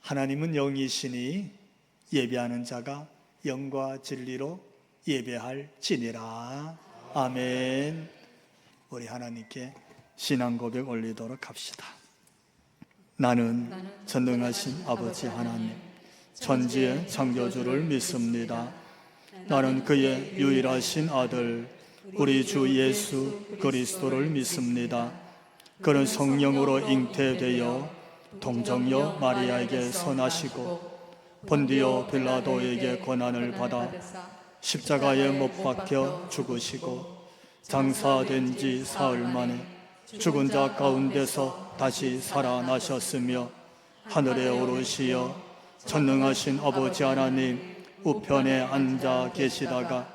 하나님은 영이시니 예배하는 자가 영과 진리로 예배할지니라. 아멘. 우리 하나님께 신앙 고백 올리도록 합시다. 나는 전능하신 아버지 하나님, 천지의 창조주를 믿습니다. 나는 그의 유일하신 아들 우리 주 예수 그리스도를 믿습니다. 그는 성령으로 잉태되어 동정녀 마리아에게 선하시고 본디오 빌라도에게 고난을 받아 십자가에 못 박혀 죽으시고 장사된 지 사흘 만에 죽은 자 가운데서 다시 살아나셨으며 하늘에 오르시어 전능하신 아버지 하나님 우편에 앉아 계시다가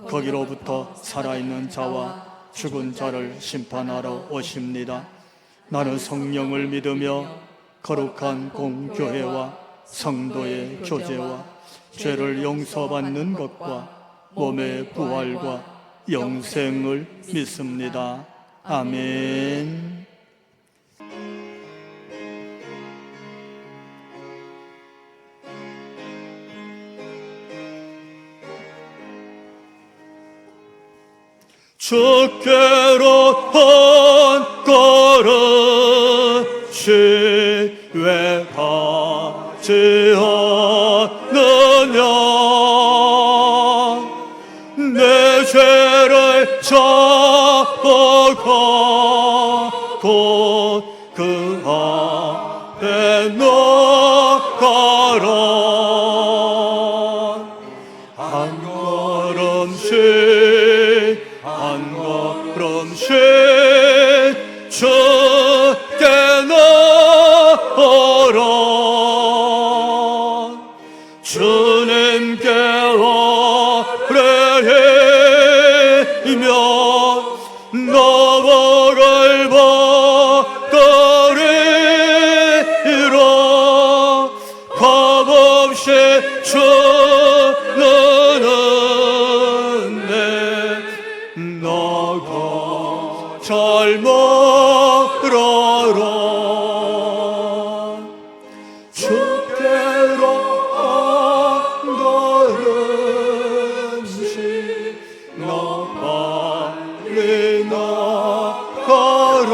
거기로부터 살아있는 자와 죽은 자를 심판하러 오십니다. 나는 성령을 믿으며 거룩한 공교회와 성도의 교제와 죄를 용서받는 것과 몸의 부활과 영생을 믿습니다. 아멘. 주께로 한 걸음씩 왜 가지 않느냐. 내 죄를 잡아가고 그 앞에 나가라. 한 걸음씩 한 걸음씩 주께 나아라. 주님께 아뢰이며 너를 받으리라. 값없이 주는 은혜 나가 잘 말하라. 주께로 한 걸음씩 너 빨리 나가라.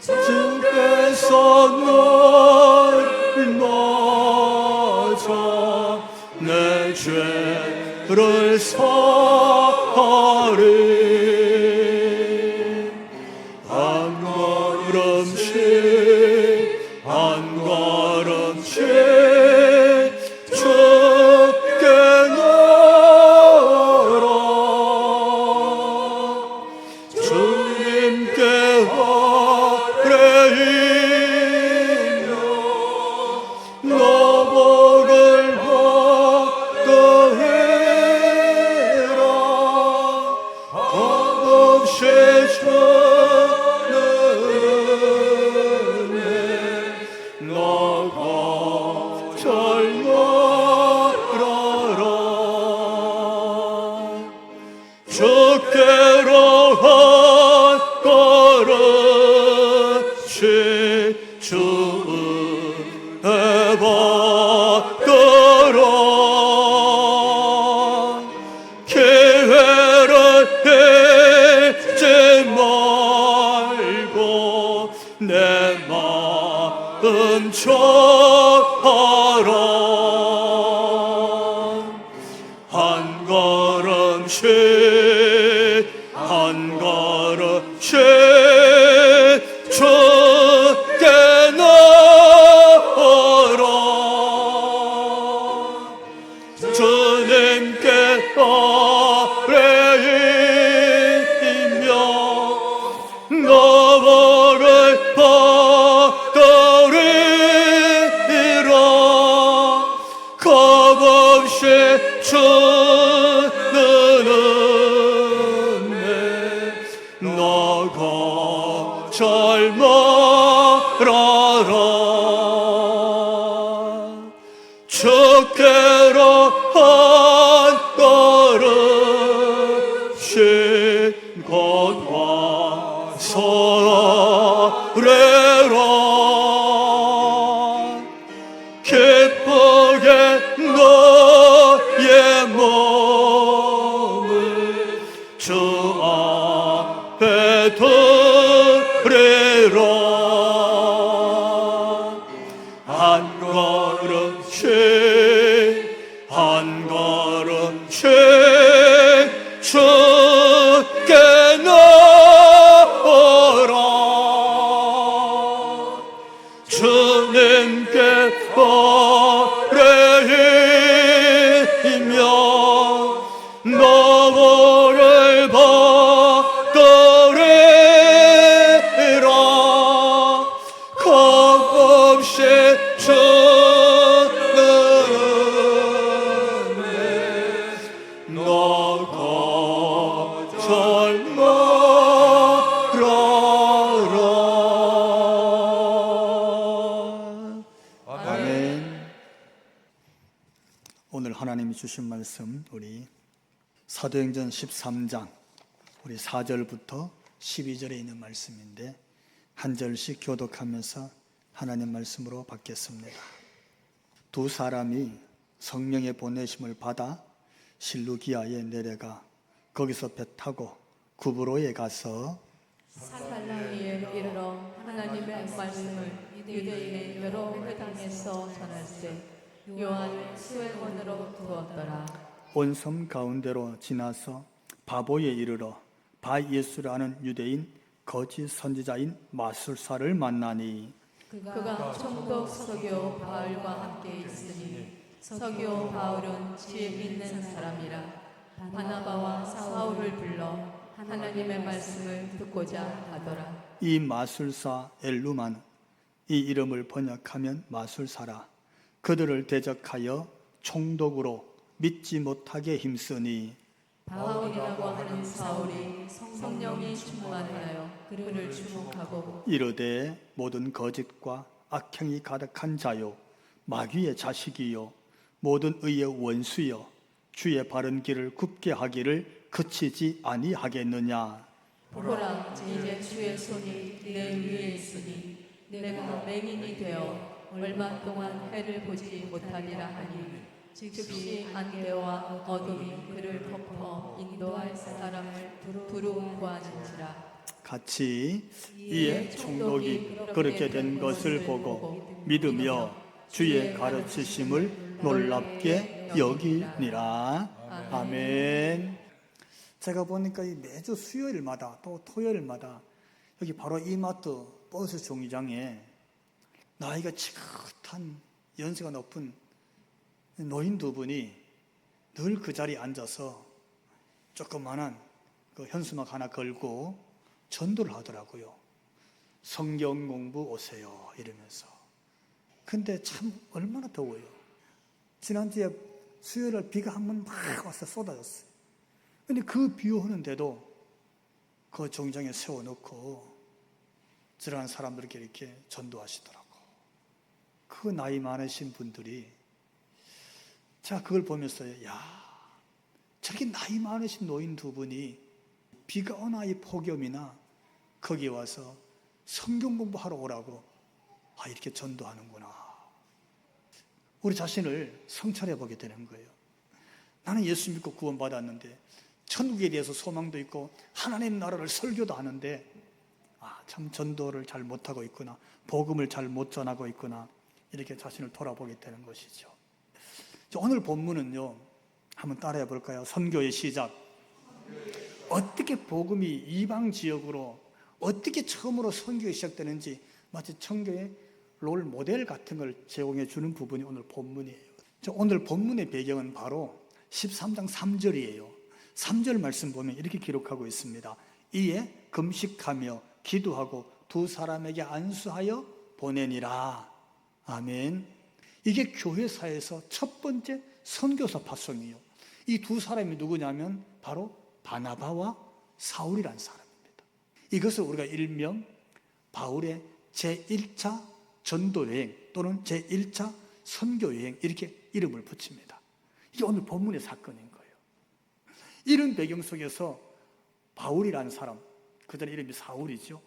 주께서 널 맞아 내 죄를 사하리. 한 걸음씩 한 걸음씩 주께 나아라. 주님께 아뢰이며 너를 받으리라. 값없이 주는 은혜 나가 잘 말하라. 주께로 한 걸음씩 주의 받으라. 기회를 잊지 말고 내 마음 전하라. 한 걸음씩 한 걸음씩 주께 나아라. 주님께 아뢰이며 너를 받으리라. 값없이 주는 은혜 나가 잘 말하라. 주께로 한 걸음씩 곧 와서 아뢰라. 주님께 아뢰이며 너를 받으리라. 겁없이 주는 나가 절망하라. 아멘. 오늘 하나님이 주신 말씀, 우리 사도행전 13장 우리 4절부터 12절에 있는 말씀인데 한 절씩 교독하면서 하나님 말씀으로 받겠습니다. 두 사람이 성령의 보내심을 받아 실루기아에 내려가 거기서 배 타고 구브로에 가서 사살라니에 이르러 하나님의 말씀을 유대인의 여러 회당에서 전할세 요한을 수행원으로 두었더라. 온 섬 가운데로 지나서 바보에 이르러 바 예수라는 유대인 거짓 선지자인 마술사를 만나니 그가 총독 서교 바울과 함께 있으니 서교 바울은 지혜 있는 사람이라. 바나바와 사울을 불러 하나님의 말씀을 듣고자 하더라. 이 마술사 엘루만, 이 이름을 번역하면 마술사라, 그들을 대적하여 총독으로 믿지 못하게 힘쓰니 바울이라고 하는 사울이 성령이 충만하여 그를 주목하고 이르되 모든 거짓과 악행이 가득한 자요 마귀의 자식이요 모든 의의 원수요 주의 바른 길을 굽게 하기를 그치지 아니하겠느냐. 보라, 이제 주의 손이 내 위에 있으니 내가 맹인이 되어 얼마 동안 해를 보지 못하리라 하니 즉시 안개와 어둠이 그를 덮어 인도할 사람을 두루 구하는지라. 같이 이에 총독이 그렇게 된 것을 보고 믿으며 주의 가르치심을 놀랍게 여기니라. 아멘. 제가 보니까 매주 수요일마다 또 토요일마다 여기 바로 이마트 버스 정류장에 나이가 지긋한 연세가 높은 노인 두 분이 늘 그 자리에 앉아서 조그만한 그 현수막 하나 걸고 전도를 하더라고요. 성경 공부 오세요 이러면서. 근데 참 얼마나 더워요. 지난주에 수요일날 비가 한 번 막 와서 쏟아졌어요. 근데 그 비 오는데도 그 정장에 세워놓고 저런 사람들에게 이렇게 전도하시더라고. 그 나이 많으신 분들이, 자, 그걸 보면서 야, 저렇게 나이 많으신 노인 두 분이 비가 오나 이 폭염이나 거기 와서 성경 공부하러 오라고 이렇게 전도하는구나. 우리 자신을 성찰해 보게 되는 거예요. 나는 예수 믿고 구원받았는데 천국에 대해서 소망도 있고 하나님 나라를 설교도 하는데 참 전도를 잘 못하고 있구나, 복음을 잘 못 전하고 있구나, 이렇게 자신을 돌아보게 되는 것이죠. 오늘 본문은요, 한번 따라해 볼까요? 선교의 시작. 어떻게 복음이 이방 지역으로 어떻게 처음으로 선교가 시작되는지 마치 청교의 롤 모델 같은 걸 제공해 주는 부분이 오늘 본문이에요. 오늘 본문의 배경은 바로 13장 3절이에요. 3절 말씀 보면 이렇게 기록하고 있습니다. 이에 금식하며 기도하고 두 사람에게 안수하여 보내니라. 아멘. 이게 교회사에서 첫 번째 선교사 파송이에요. 이 두 사람이 누구냐면 바로 바나바와 사울이라는 사람입니다. 이것을 우리가 일명 바울의 제1차 전도여행 또는 제1차 선교여행 이렇게 이름을 붙입니다. 이게 오늘 본문의 사건인 거예요. 이런 배경 속에서 바울이라는 사람, 그들의 이름이 사울이죠.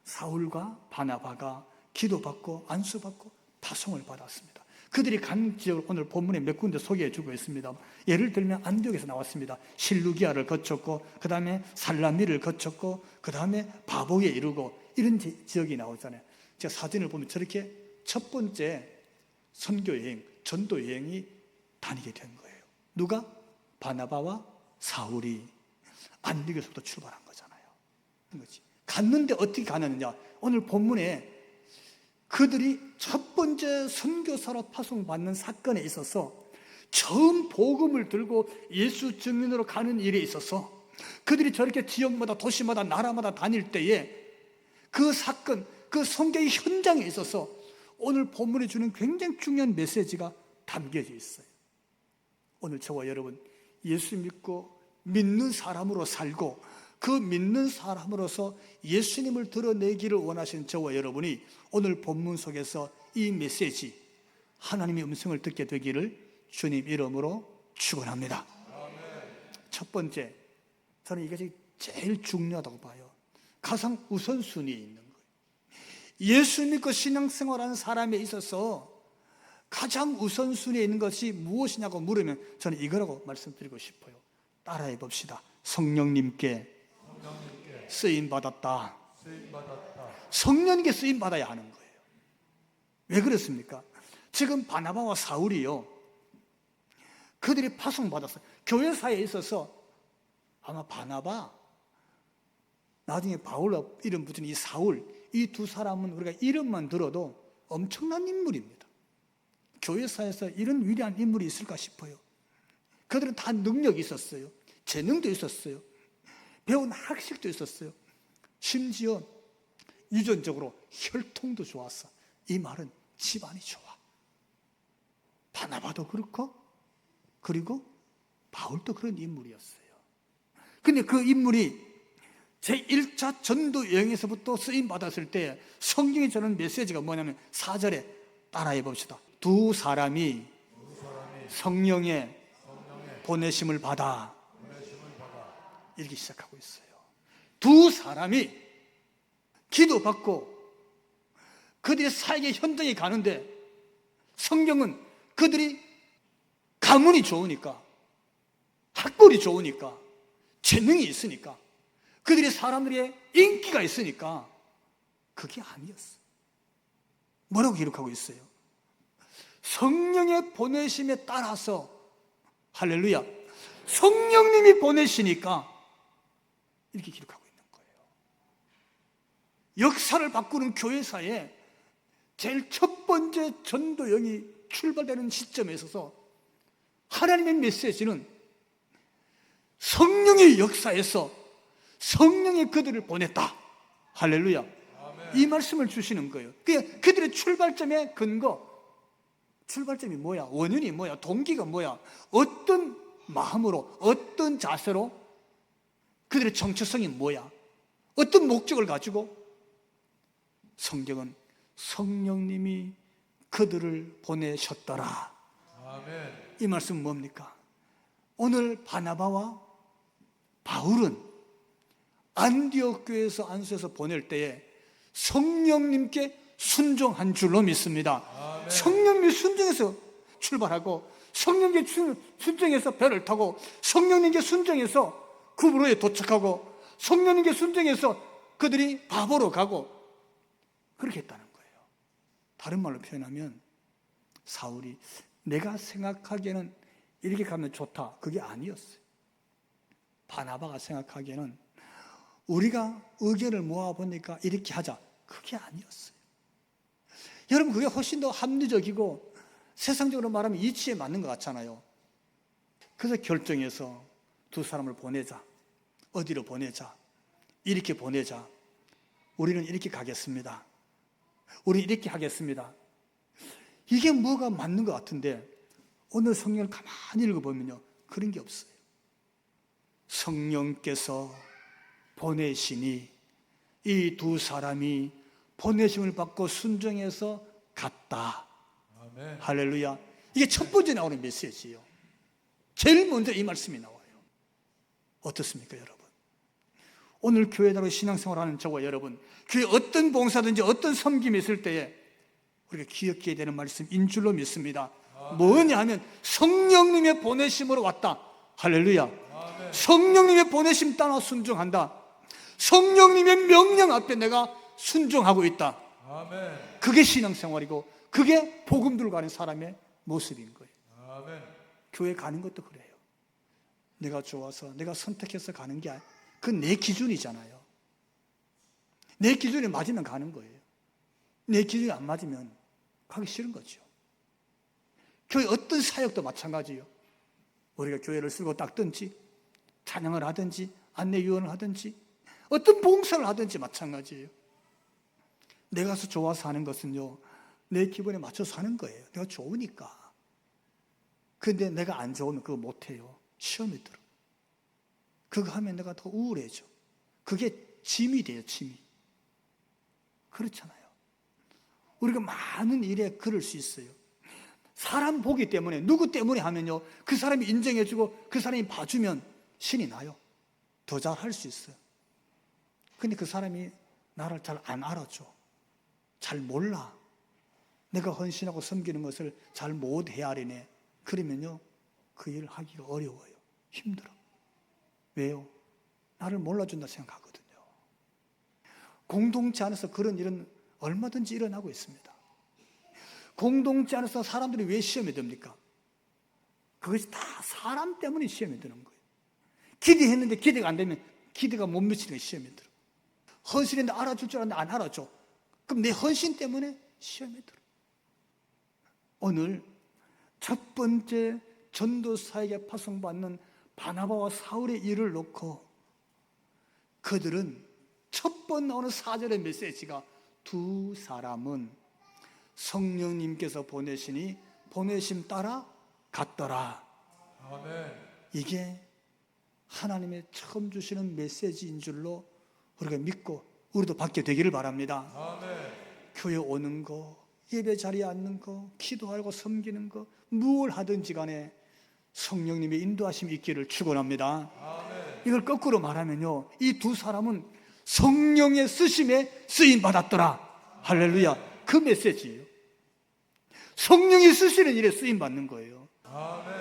사울과 바나바가 기도받고 안수받고 파송을 받았습니다. 그들이 간 지역을 오늘 본문에 몇 군데 소개해 주고 있습니다. 예를 들면 안디옥에서 나왔습니다. 실루기아를 거쳤고 그 다음에 살라미를 거쳤고 그 다음에 바보에 이르고 이런 지역이 나오잖아요. 제가 사진을 보면 저렇게 첫 번째 선교여행, 전도여행이 다니게 된 거예요. 누가? 바나바와 사울이 안디옥에서부터 출발한 거잖아요. 갔는데 어떻게 가느냐? 오늘 본문에 그들이 첫 번째 선교사로 파송받는 사건에 있어서 처음 복음을 들고 예수 증인으로 가는 일에 있어서 그들이 저렇게 지역마다 도시마다 나라마다 다닐 때에 그 사건, 그 성경의 현장에 있어서 오늘 본문이 주는 굉장히 중요한 메시지가 담겨져 있어요. 오늘 저와 여러분 예수 믿고 믿는 사람으로 살고 그 믿는 사람으로서 예수님을 드러내기를 원하시는 저와 여러분이 오늘 본문 속에서 이 메시지, 하나님의 음성을 듣게 되기를 주님 이름으로 축원합니다. 첫 번째, 저는 이것이 제일 중요하다고 봐요. 가장 우선순위에 있는 거예요. 예수 믿고 신앙생활하는 사람에 있어서 가장 우선순위에 있는 것이 무엇이냐고 물으면 저는 이거라고 말씀드리고 싶어요. 따라해 봅시다. 성령님께 쓰임받았다. 성령님께 쓰임받아야 하는 거예요. 왜 그렇습니까? 지금 바나바와 사울이요, 그들이 파송받았어요. 교회사에 있어서 아마 바나바, 나중에 바울로 이름 붙인 이 사울, 이 두 사람은 우리가 이름만 들어도 엄청난 인물입니다. 교회사에서 이런 위대한 인물이 있을까 싶어요. 그들은 다 능력이 있었어요. 재능도 있었어요. 배운 학식도 있었어요. 심지어 유전적으로 혈통도 좋았어. 이 말은 집안이 좋아. 바나바도 그렇고 그리고 바울도 그런 인물이었어요. 근데 그 인물이 제1차 전도 여행에서부터 쓰임받았을 때 성경이 주는 메시지가 뭐냐면 4절에 따라해 봅시다. 두 사람이 성령의 보내심을 받아 이렇게 시작하고 있어요. 두 사람이 기도받고 그들의 사역의 현장에 가는데 성경은 그들이 가문이 좋으니까, 학벌이 좋으니까, 재능이 있으니까, 그들이 사람들의 인기가 있으니까 그게 아니었어. 뭐라고 기록하고 있어요? 성령의 보내심에 따라서, 할렐루야, 성령님이 보내시니까 이렇게 기록하고 있는 거예요. 역사를 바꾸는 교회사에 제일 첫 번째 전도여행이 출발되는 시점에 있어서 하나님의 메시지는 성령의 역사에서 성령이 그들을 보냈다. 할렐루야. 아멘. 이 말씀을 주시는 거예요. 그들의 출발점의 근거, 출발점이 뭐야? 원인이 뭐야? 동기가 뭐야? 어떤 마음으로, 어떤 자세로, 그들의 정체성이 뭐야? 어떤 목적을 가지고? 성경은 성령님이 그들을 보내셨더라. 아멘. 이 말씀은 뭡니까? 오늘 바나바와 바울은 안디옥 교회에서 안수해서 보낼 때에 성령님께 순종한 줄로 믿습니다. 아멘. 성령님이 순종해서 출발하고 성령님께 순종해서 배를 타고 성령님께 순종해서 구브로에 도착하고 성령님께 순종해서 그들이 바보로 가고 그렇게 했다는 거예요. 다른 말로 표현하면 사울이 내가 생각하기에는 이렇게 가면 좋다, 그게 아니었어요. 바나바가 생각하기에는 우리가 의견을 모아보니까 이렇게 하자, 그게 아니었어요. 여러분, 그게 훨씬 더 합리적이고 세상적으로 말하면 이치에 맞는 것 같잖아요. 그래서 결정해서 두 사람을 보내자. 어디로 보내자? 이렇게 보내자. 우리는 이렇게 가겠습니다. 우리 이렇게 하겠습니다. 이게 뭐가 맞는 것 같은데 오늘 성경을 가만히 읽어보면요, 그런 게 없어요. 성령께서 보내시니 이 두 사람이 보내심을 받고 순종해서 갔다. 아멘. 할렐루야. 이게 첫 번째 나오는 메시지예요. 제일 먼저 이 말씀이 나와요. 어떻습니까, 여러분? 오늘 교회다로 신앙생활하는 저와 여러분, 교회 어떤 봉사든지 어떤 섬김이 있을 때에 우리가 기억해야 되는 말씀인 줄로 믿습니다. 뭐냐 하면 성령님의 보내심으로 왔다. 할렐루야. 아멘. 성령님의 보내심 따라 순종한다. 성령님의 명령 앞에 내가 순종하고 있다. 아멘. 그게 신앙생활이고 그게 복음 들고 가는 사람의 모습인 거예요. 아멘. 교회 가는 것도 그래요. 내가 좋아서 내가 선택해서 가는 게 아니에요. 그건 내 기준이잖아요. 내 기준에 맞으면 가는 거예요. 내 기준이 안 맞으면 가기 싫은 거죠. 교회 어떤 사역도 마찬가지예요. 우리가 교회를 쓸고 닦든지 찬양을 하든지 안내 유언을 하든지 어떤 봉사를 하든지 마찬가지예요. 내가 좋아서 하는 것은요, 내 기분에 맞춰서 하는 거예요. 내가 좋으니까. 근데 내가 안 좋으면 그거 못해요. 시험이 들어. 그거 하면 내가 더 우울해져. 그게 짐이 돼요, 짐이. 그렇잖아요. 우리가 많은 일에 그럴 수 있어요. 사람 보기 때문에, 누구 때문에 하면요, 그 사람이 인정해주고 그 사람이 봐주면 신이 나요. 더 잘 할 수 있어요. 근데 그 사람이 나를 잘 안 알아줘. 잘 몰라. 내가 헌신하고 섬기는 것을 잘 못 헤아리네. 그러면요, 그 일을 하기가 어려워요. 힘들어. 왜요? 나를 몰라준다 생각하거든요. 공동체 안에서 그런 일은 얼마든지 일어나고 있습니다. 공동체 안에서 사람들이 왜 시험에 듭니까? 그것이 다 사람 때문에 시험에 드는 거예요. 기대했는데 기대가 안 되면 기대가 못 미치는 게 시험에 들어. 헌신했는데 알아줄 줄 알았는데 안 알아줘. 그럼 내 헌신 때문에 시험에 들어. 오늘 첫 번째 전도사에게 파송받는 바나바와 사울의 일을 놓고 그들은 첫 번 나오는 4절의 메시지가 두 사람은 성령님께서 보내시니 보내심 따라 갔더라. 아멘. 이게 하나님의 처음 주시는 메시지인 줄로 우리가 믿고 우리도 받게 되기를 바랍니다. 아멘. 교회 오는 거, 예배 자리에 앉는 거, 기도하고 섬기는 거, 무엇을 하든지 간에 성령님의 인도하심이 있기를 축원합니다. 아멘. 이걸 거꾸로 말하면요, 이 두 사람은 성령의 쓰심에 쓰임 받았더라. 할렐루야. 그 메시지예요. 성령이 쓰시는 일에 쓰임 받는 거예요. 아멘.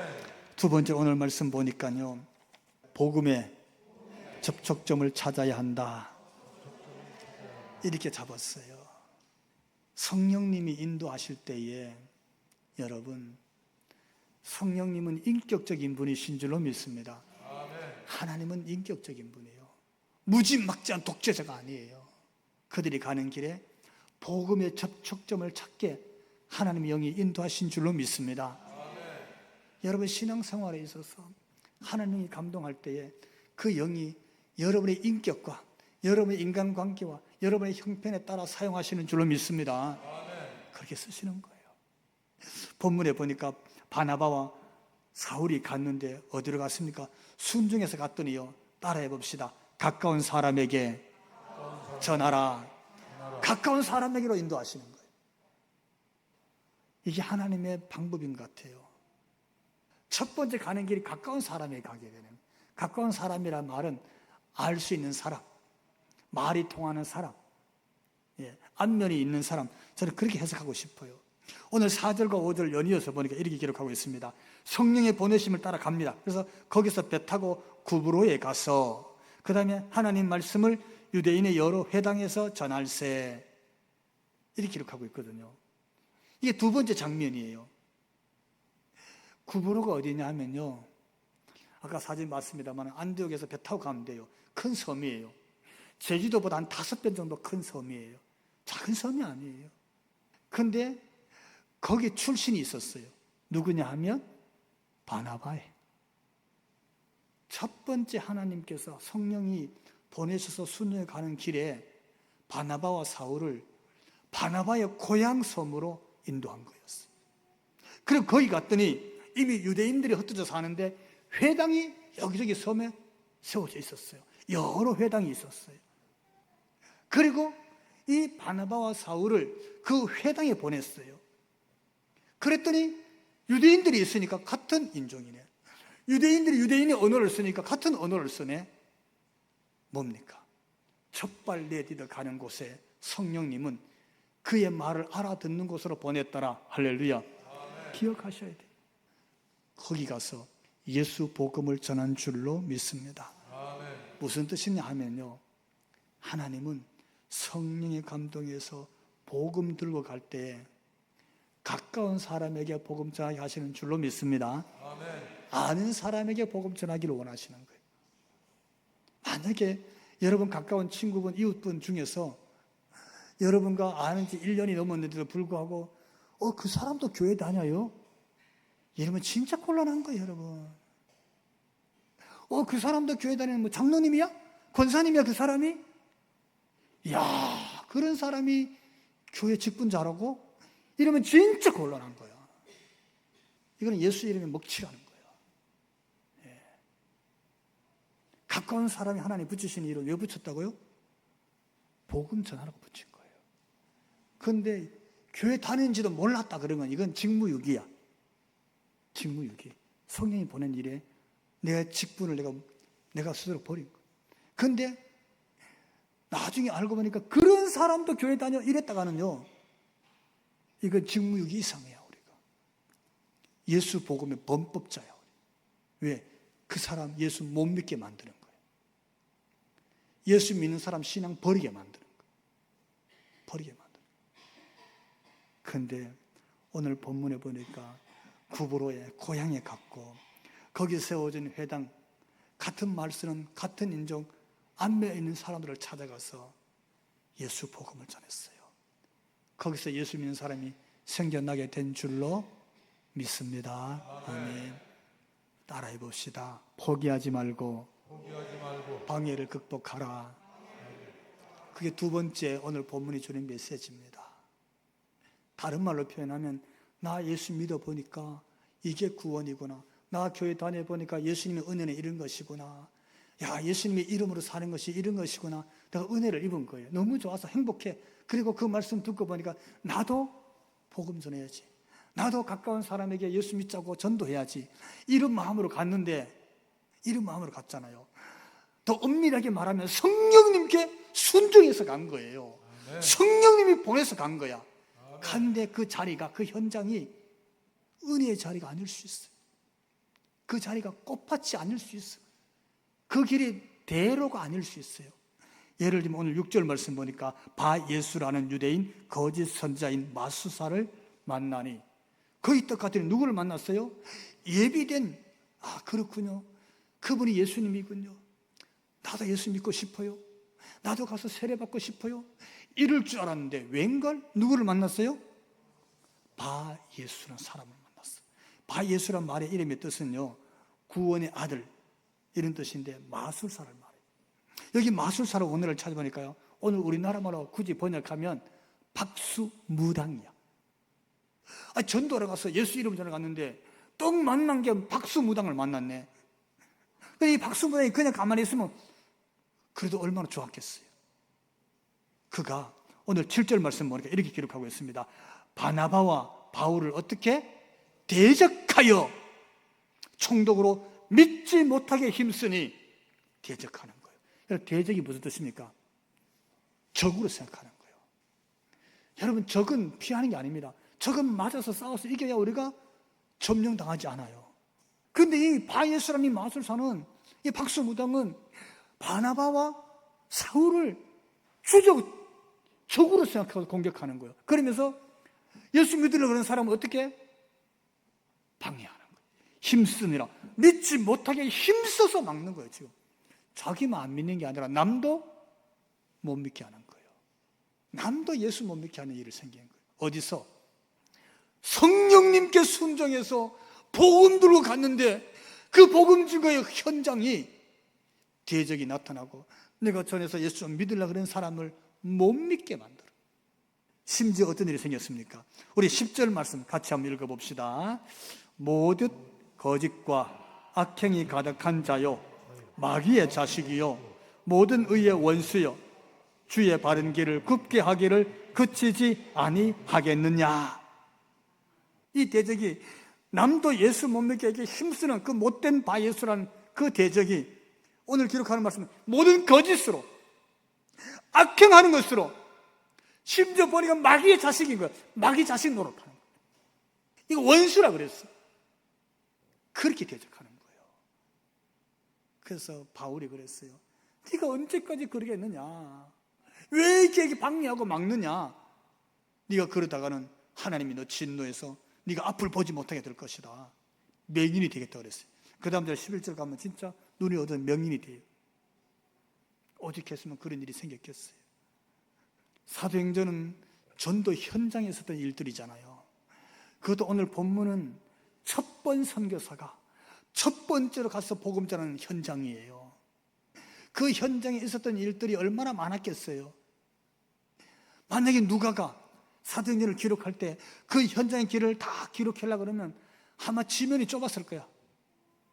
두 번째 오늘 말씀 보니까요, 복음의 접촉점을 찾아야 한다. 이렇게 잡았어요. 성령님이 인도하실 때에 여러분, 성령님은 인격적인 분이신 줄로 믿습니다. 하나님은 인격적인 분이에요. 무지막지한 독재자가 아니에요. 그들이 가는 길에 복음의 접촉점을 찾게 하나님의 영이 인도하신 줄로 믿습니다. 여러분 신앙생활에 있어서 하나님이 감동할 때에 그 영이 여러분의 인격과 여러분의 인간관계와 여러분의 형편에 따라 사용하시는 줄로 믿습니다. 그렇게 쓰시는 거예요. 본문에 보니까 바나바와 사울이 갔는데 어디로 갔습니까? 순종해서 갔더니요, 따라해 봅시다. 가까운 사람에게 전하라. 가까운 사람에게로 인도하시는 거예요. 이게 하나님의 방법인 것 같아요. 첫 번째 가는 길이 가까운 사람에게 가게 되는, 가까운 사람이란 말은 알 수 있는 사람, 말이 통하는 사람, 안면이 있는 사람, 저는 그렇게 해석하고 싶어요. 오늘 4절과 5절 연이어서 보니까 이렇게 기록하고 있습니다. 성령의 보내심을 따라 갑니다. 그래서 거기서 배 타고 구브로에 가서 그 다음에 하나님 말씀을 유대인의 여러 회당에서 전할세, 이렇게 기록하고 있거든요. 이게 두 번째 장면이에요. 구브로가 어디냐 하면요, 아까 사진 봤습니다만 안디옥에서 배 타고 가면 돼요. 큰 섬이에요. 제주도보다 한 5배 정도 큰 섬이에요. 작은 섬이 아니에요. 근데 거기 출신이 있었어요. 누구냐 하면 바나바예요. 첫 번째 하나님께서 성령이 보내셔서 순회에 가는 길에 바나바와 사울을 바나바의 고향 섬으로 인도한 거였어요. 그리고 거기 갔더니 이미 유대인들이 흩어져 사는데 회당이 여기저기 섬에 세워져 있었어요. 여러 회당이 있었어요. 그리고 이 바나바와 사울을 그 회당에 보냈어요. 그랬더니 유대인들이 있으니까 같은 인종이네. 유대인들이 유대인의 언어를 쓰니까 같은 언어를 쓰네. 뭡니까? 첫 발 내디뎌 가는 곳에 성령님은 그의 말을 알아듣는 곳으로 보냈더라. 할렐루야. 기억하셔야 돼요. 거기 가서 예수 복음을 전한 줄로 믿습니다. 무슨 뜻이냐 하면요, 하나님은 성령의 감동에서 복음 들고 갈 때 가까운 사람에게 복음 전하게 하시는 줄로 믿습니다. 아는 사람에게 복음 전하기를 원하시는 거예요. 만약에 여러분 가까운 친구분, 이웃분 중에서 여러분과 아는 지 1년이 넘었는데도 불구하고 그 사람도 교회 다녀요? 이러면 진짜 곤란한 거예요, 여러분. 그 사람도 교회 다니는 뭐 장로님이야? 권사님이야, 그 사람이? 이야, 그런 사람이 교회 직분자라고? 이러면 진짜 곤란한 거야. 이거는 예수 이름에 먹칠하는 거예요. 예. 가까운 사람이 하나님 붙이신 이름 왜 붙였다고요? 복음 전하라고 붙인 거예요. 그런데 교회 다니는지도 몰랐다 그러면 이건 직무유기야. 직무유기. 성령이 보낸 일에 내 직분을 내가 스스로 버린 거예요. 그런데 나중에 알고 보니까 그런 사람도 교회 다녀 이랬다가는요, 이건 직무유기 이상이야. 우리가 예수 복음의 범법자야. 왜? 그 사람 예수 못 믿게 만드는 거예요. 예수 믿는 사람 신앙 버리게 만드는 거예요. 버리게 만드는 거예요. 그런데 오늘 본문에 보니까 구브로에 고향에 갔고 거기 세워진 회당, 같은 말 쓰는 같은 인종 안면에 있는 사람들을 찾아가서 예수 복음을 전했어요. 거기서 예수 믿는 사람이 생겨나게 된 줄로 믿습니다. 아멘. 따라해 봅시다. 포기하지 말고 방해를 극복하라. 그게 두 번째 오늘 본문이 주는 메시지입니다. 다른 말로 표현하면 나 예수 믿어보니까 이게 구원이구나. 나 교회 다녀보니까 예수님의 은혜는 이런 것이구나. 야, 예수님의 이름으로 사는 것이 이런 것이구나. 내가 은혜를 입은 거예요. 너무 좋아서 행복해. 그리고 그 말씀 듣고 보니까 나도 복음 전해야지. 나도 가까운 사람에게 예수 믿자고 전도해야지. 이런 마음으로 갔는데, 이런 마음으로 갔잖아요. 더 엄밀하게 말하면 성령님께 순종해서 간 거예요. 성령님이 보내서 간 거야. 간데 그 자리가, 그 현장이 은혜의 자리가 아닐 수 있어요. 그 자리가 꽃밭이 아닐 수 있어요. 그 길이 대로가 아닐 수 있어요. 예를 들면 오늘 6절 말씀 보니까 바예수라는 유대인 거짓 선자인 마수사를 만나니, 거기 똑같은 누구를 만났어요? 예비된, 그렇군요, 그분이 예수님이군요. 나도 예수 믿고 싶어요. 나도 가서 세례받고 싶어요. 이럴 줄 알았는데 웬걸? 누구를 만났어요? 바예수라는 사람을 만났어요. 바예수란 말의 이름의 뜻은요, 구원의 아들, 이런 뜻인데 마술사를 말해요. 여기 마술사를 오늘을 찾아보니까요, 오늘 우리나라 말로 굳이 번역하면 박수무당이야. 전도하러 가서 예수 이름 전에 갔는데 떡 만난 게 박수무당을 만났네. 근데 이 박수무당이 그냥 가만히 있으면 그래도 얼마나 좋았겠어요. 그가 오늘 7절 말씀 보니까 이렇게 기록하고 있습니다. 바나바와 바울을 어떻게 대적하여 총독으로 믿지 못하게 힘쓰니, 대적하는 거예요. 대적이 무슨 뜻입니까? 적으로 생각하는 거예요. 여러분, 적은 피하는 게 아닙니다. 적은 맞아서 싸워서 이겨야 우리가 점령당하지 않아요. 그런데 이 바예수라는 이 마술사는, 이 박수무당은 바나바와 사울을 적으로 생각하고 공격하는 거예요. 그러면서 예수 믿으려고 하는 사람은 어떻게? 방해하는 거예요. 힘쓰느라, 믿지 못하게 힘써서 막는 거예요. 지금 자기만 안 믿는 게 아니라 남도 못 믿게 하는 거예요. 남도 예수 못 믿게 하는 일이 생긴 거예요. 어디서? 성령님께 순종해서 복음 들고 갔는데 그 복음 증거의 현장이 대적이 나타나고 내가 전에서 예수 좀 믿으려고 그런 사람을 못 믿게 만들어. 심지어 어떤 일이 생겼습니까? 우리 10절 말씀 같이 한번 읽어봅시다. 모든 거짓과 악행이 가득한 자요, 마귀의 자식이요, 모든 의의 원수요, 주의 바른 길을 굽게 하기를 그치지 아니하겠느냐. 이 대적이, 남도 예수 못 믿게 힘쓰는 그 못된 바예수라는 그 대적이 오늘 기록하는 말씀은 모든 거짓으로, 악행하는 것으로, 심지어 보니까 마귀의 자식인 거야. 마귀 자식 노릇하는 거야. 이거 원수라 그랬어. 그렇게 대적하는 거예요. 그래서 바울이 그랬어요. 네가 언제까지 그러겠느냐? 왜 이렇게 방해하고 막느냐? 네가 그러다가는 하나님이 너 진노해서 네가 앞을 보지 못하게 될 것이다. 맹인이 되겠다 그랬어요. 그 다음 절 11절 가면 진짜 눈이 어두운 명인이 돼요. 오직 했으면 그런 일이 생겼겠어요. 사도행전은 전도 현장에 있었던 일들이잖아요. 그것도 오늘 본문은 첫 번 선교사가 첫 번째로 가서 복음 전하는 현장이에요. 그 현장에 있었던 일들이 얼마나 많았겠어요. 만약에 누가가 사도행전을 기록할 때 그 현장의 길을 다 기록하려고 그러면 아마 지면이 좁았을 거야.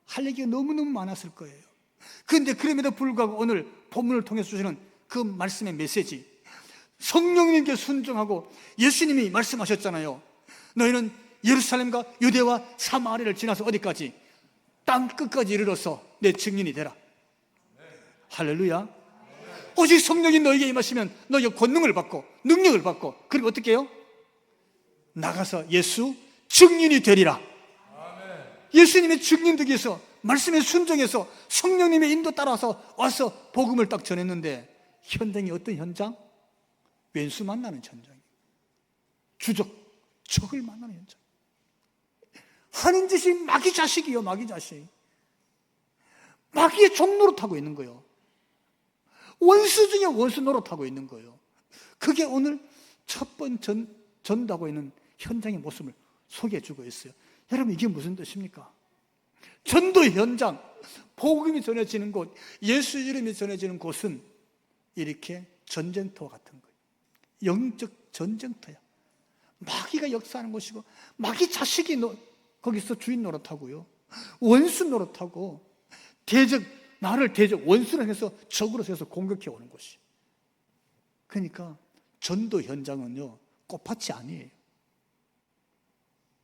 할 얘기가 너무너무 많았을 거예요. 그런데 그럼에도 불구하고 오늘 본문을 통해서 주시는 그 말씀의 메시지, 성령님께 순종하고 예수님이 말씀하셨잖아요. 너희는 예루살렘과 유대와 사마리아를 지나서 어디까지? 땅 끝까지 이르러서 내 증인이 되라. 할렐루야. 오직 성령이 너에게 임하시면 너희가 권능을 받고 능력을 받고, 그리고 어떻게 해요? 나가서 예수 증인이 되리라. 예수님의 증인 되기 위해서 말씀에 순종해서 성령님의 인도 따라서 와서 복음을 딱 전했는데, 현장이 어떤 현장? 왼수 만나는 현장이에요. 주적, 적을 만나는 현장. 하는 짓이 마귀 자식이요, 마귀 자식. 마귀의 종 노릇하고 있는 거예요. 원수 중에 원수 노릇하고 있는 거예요. 그게 오늘 첫 번 전도하고 있는 현장의 모습을 소개해 주고 있어요. 여러분, 이게 무슨 뜻입니까? 전도 현장, 복음이 전해지는 곳, 예수 이름이 전해지는 곳은 이렇게 전쟁터 같은 거예요. 영적 전쟁터야. 마귀가 역사하는 곳이고, 마귀 자식이 거기서 주인 노릇하고요, 원수 노릇하고, 나를 원수를 해서 적으로 해서 공격해 오는 곳이. 그러니까 전도 현장은요, 꽃밭이 아니에요.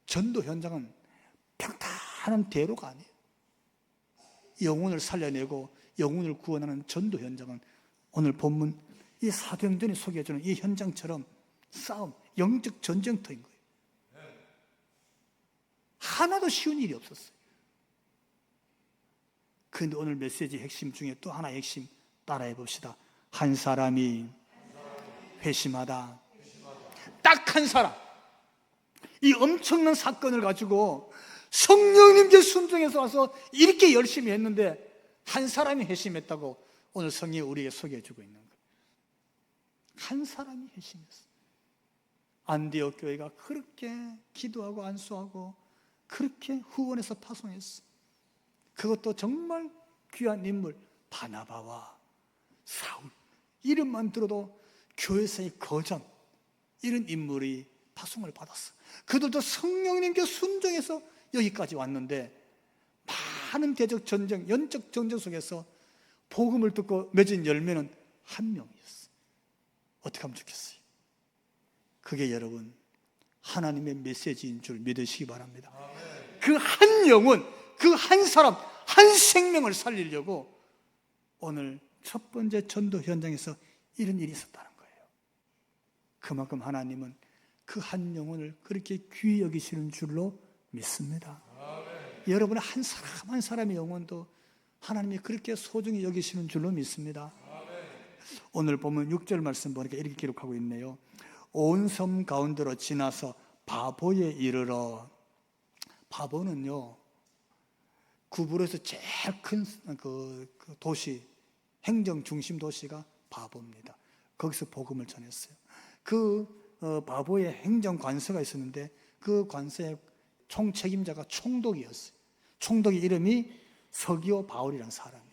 전도 현장은 평탄한 대로가 아니에요. 영혼을 살려내고 영혼을 구원하는 전도 현장은 오늘 본문 이 사도행전이 소개해주는 이 현장처럼 싸움, 영적 전쟁터인 거예요. 하나도 쉬운 일이 없었어요. 그런데 오늘 메시지 핵심 중에 또 하나의 핵심 따라해 봅시다. 한 사람이 회심하다. 딱 한 사람. 이 엄청난 사건을 가지고 성령님께 순종해서 와서 이렇게 열심히 했는데 한 사람이 회심했다고 오늘 성경이 우리에게 소개해 주고 있는 거예요. 한 사람이 회심했어요. 안디옥 교회가 그렇게 기도하고 안수하고 그렇게 후원해서 파송했어요. 그것도 정말 귀한 인물, 바나바와 사울, 이름만 들어도 교회에서의 거장, 이런 인물이 파송을 받았어. 그들도 성령님께 순종해서 여기까지 왔는데, 많은 대적 전쟁, 영적 전쟁 속에서 복음을 듣고 맺은 열매는 한 명이었어. 어떻게 하면 좋겠어요? 그게 여러분 하나님의 메시지인 줄 믿으시기 바랍니다. 그 한 영혼, 그 한 사람, 한 생명을 살리려고 오늘 첫 번째 전도 현장에서 이런 일이 있었다는 거예요. 그만큼 하나님은 그 한 영혼을 그렇게 귀히 여기시는 줄로 믿습니다. 여러분의 한 사람 한 사람의 영혼도 하나님이 그렇게 소중히 여기시는 줄로 믿습니다. 오늘 보면 6절 말씀 보니까 이렇게 기록하고 있네요. 온 섬 가운데로 지나서 바보에 이르러. 바보는요, 구부로에서 제일 큰 그 도시, 행정 중심 도시가 바보입니다. 거기서 복음을 전했어요. 그 바보의 행정 관서가 있었는데 그 관서의 총책임자가 총독이었어요. 총독의 이름이 서기오 바울이라는 사람이에요.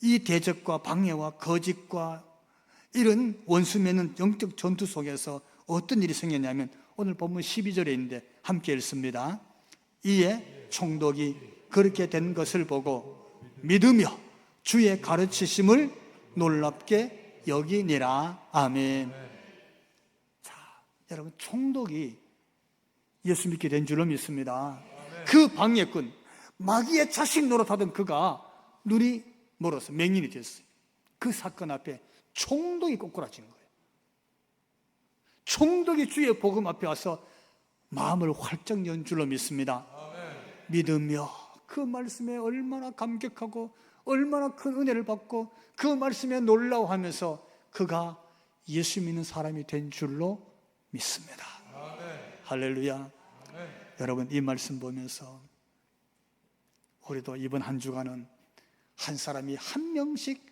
이 대적과 방해와 거짓과 이런 원수 맺는 영적 전투 속에서 어떤 일이 생겼냐면 오늘 본문 12절에 있는데 함께 읽습니다. 이에 총독이 그렇게 된 것을 보고 믿으며 주의 가르치심을 놀랍게 여기니라. 아멘. 자, 여러분, 총독이 예수 믿게 된 줄로 믿습니다. 그 방해꾼, 마귀의 자식 노릇하던 그가 눈이 멀어서 맹인이 됐어요. 그 사건 앞에 총독이 꼬꾸라지는 거예요. 총독이 주의 복음 앞에 와서 마음을 활짝 연 줄로 믿습니다. 믿으며 그 말씀에 얼마나 감격하고 얼마나 큰 은혜를 받고 그 말씀에 놀라워하면서 그가 예수 믿는 사람이 된 줄로 믿습니다. 할렐루야. 여러분, 이 말씀 보면서 우리도 이번 한 주간은 한 사람이 한 명씩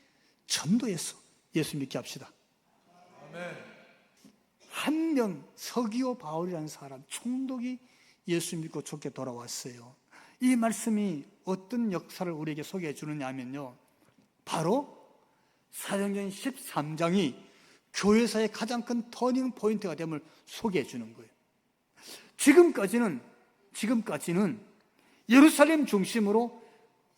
전도해서 예수 믿게 합시다. 한 명 서기오 바울이라는 사람 총독이 예수 믿고 좋게 돌아왔어요. 이 말씀이 어떤 역사를 우리에게 소개해 주느냐 하면요, 바로 사도행전 13장이 교회사의 가장 큰 터닝 포인트가 됨을 소개해 주는 거예요. 지금까지는 예루살렘 중심으로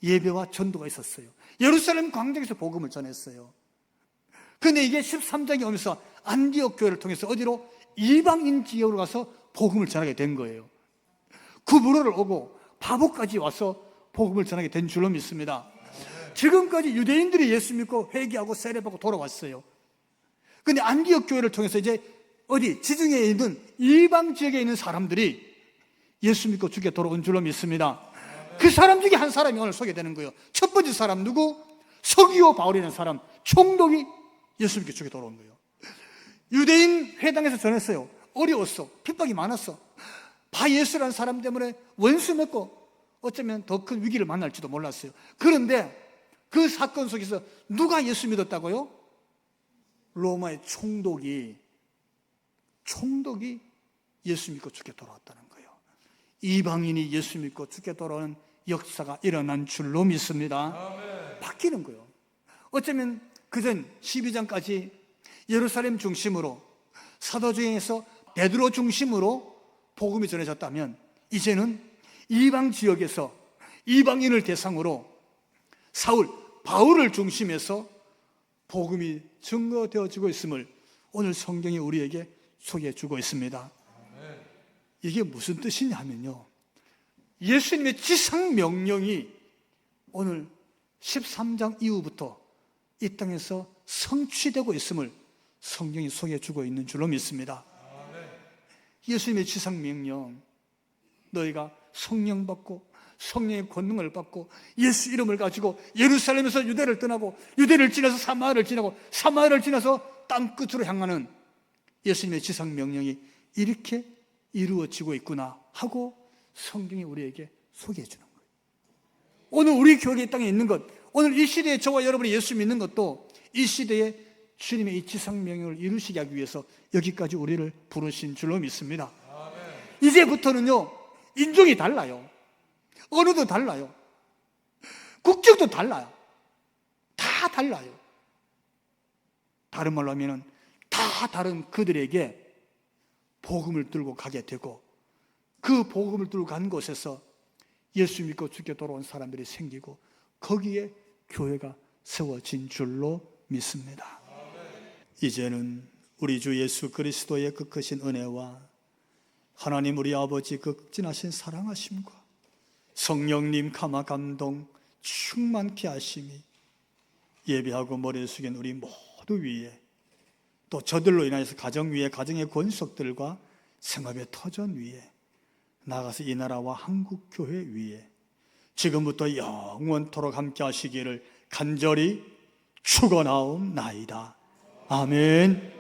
예배와 전도가 있었어요. 예루살렘 광장에서 복음을 전했어요. 그런데 이게 13장이 오면서 안디옥 교회를 통해서 어디로? 이방인 지역으로 가서 복음을 전하게 된 거예요. 구부로를 오고 바보까지 와서 복음을 전하게 된 줄로 믿습니다. 지금까지 유대인들이 예수 믿고 회개하고 세례받고 돌아왔어요. 그런데 안디옥 교회를 통해서 이제 어디 지중해에 있는 이방 지역에 있는 사람들이 예수 믿고 주께 돌아온 줄로 믿습니다. 그 사람 중에 한 사람이 오늘 소개되는 거예요. 첫 번째 사람 누구? 서기오 바울이라는 사람, 총독이 예수 믿고 주께 돌아온 거예요. 유대인 회당에서 전했어요. 어려웠어. 핍박이 많았어. 바예수라는 사람 때문에 원수 맺고 어쩌면 더 큰 위기를 만날지도 몰랐어요. 그런데 그 사건 속에서 누가 예수 믿었다고요? 로마의 총독이 예수 믿고 주께 돌아왔다는 거예요. 이방인이 예수 믿고 주께 돌아오는 역사가 일어난 줄로 믿습니다. 바뀌는 거예요. 어쩌면 그전 12장까지 예루살렘 중심으로 사도행전에서 베드로 중심으로 복음이 전해졌다면, 이제는 이방 지역에서 이방인을 대상으로 바울을 중심해서 복음이 증거되어지고 있음을 오늘 성경이 우리에게 소개해 주고 있습니다. 이게 무슨 뜻이냐면요, 예수님의 지상 명령이 오늘 13장 이후부터 이 땅에서 성취되고 있음을 성경이 소개해 주고 있는 줄로 믿습니다. 예수님의 지상 명령, 너희가 성령 받고 성령의 권능을 받고 예수 이름을 가지고 예루살렘에서 유대를 떠나고 유대를 지나서 사마리아를 지나고 사마리아를 지나서 땅 끝으로 향하는 예수님의 지상 명령이 이렇게 이루어지고 있구나 하고 성경이 우리에게 소개해 주는 거예요. 오늘 우리 교회 이 땅에 있는 것, 오늘 이 시대에 저와 여러분이 예수 믿는 것도 이 시대에 주님의 이 지상 명령을 이루시기 하기 위해서 여기까지 우리를 부르신 줄로 믿습니다. 이제부터는요, 인종이 달라요. 언어도 달라요. 국적도 달라요. 다 달라요. 다른 말로 하면 다 다른 그들에게 복음을 들고 가게 되고, 그 복음을 들고 간 곳에서 예수 믿고 주께 돌아온 사람들이 생기고 거기에 교회가 세워진 줄로 믿습니다. 이제는 우리 주 예수 그리스도의 그 크신 은혜와 하나님 우리 아버지 그 극진하신 사랑하심과 성령님 감화 감동 충만케 하심이 예배하고 머리를 숙인 우리 모두 위에, 또 저들로 인하여서 가정 위에 가정의 권속들과 생업의 터전 위에, 나아가서 이 나라와 한국 교회 위에 지금부터 영원토록 함께 하시기를 간절히 축원하옵나이다. 아멘.